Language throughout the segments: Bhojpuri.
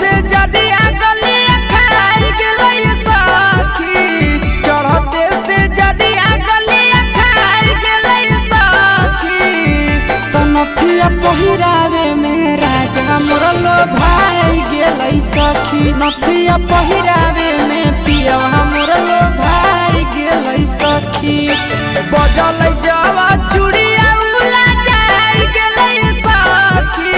से जदिया गलिया खाई गेलै सखी, चढ़ते से जदिया गलिया खाई गेलै सखी। तो नथिया पहिरावे में राजा मोर लो भाई गेलै सखी, नथिया पहिरावे में पियवा मोर लो भाई गेलै सखी। बजलै जवा चूड़िया उला जाई गेलै सखी,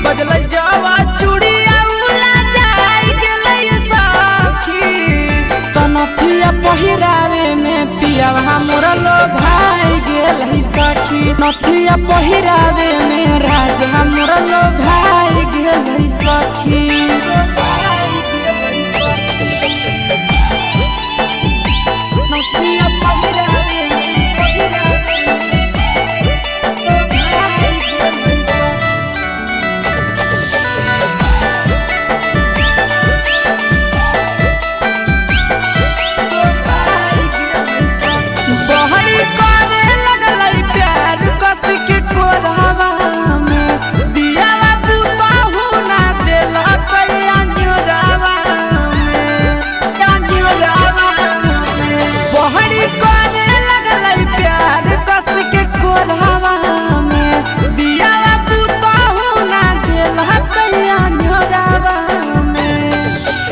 बजलै जवा चूड़िया उला जाई गेलै सखी। तो नथिया पहिरावे में पियवा मोर लो भाई गेलै सखी, नथिया पहिरावे में राजा मोर लो भाई गेलै सखी।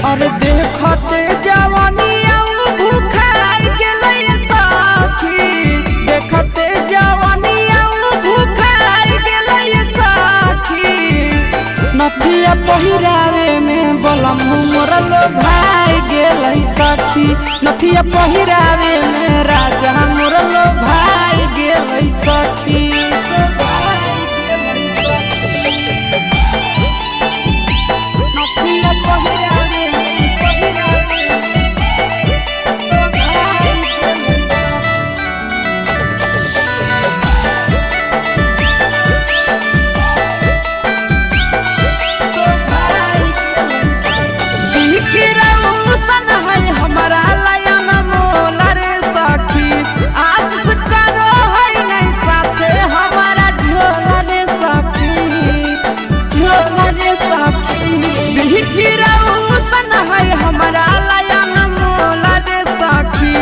और देखते जवानिया भूखाई गेलै सखी, देखते जवानिया भूखाई गेलै सखी। नथिया पहिरावे में बलम मोर लो भाई गेलै सखी, नथिया पहिरावे में राजा मोर लो भाई गेलै सखी। हमारा लायन मोल रे सखी, आस करो है नहीं साथे हमारा झोल रे सखी, झोल रे सखी। बिखिरौसन है हमारा लायन मोल रे सखी,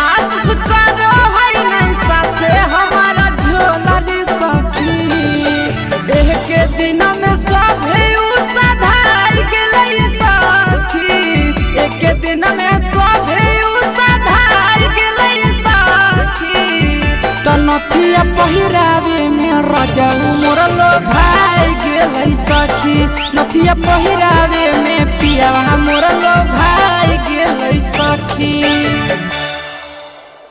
आस करो है नहीं साथे हमारा झोल रे सखी। एक दिन में सब सधाई गेलै सखी, एक दिन में सब सधाई गेलै सखी। तो नथिया पहिरावे में राजा मोर लो भाई गेलै सखी, नथिया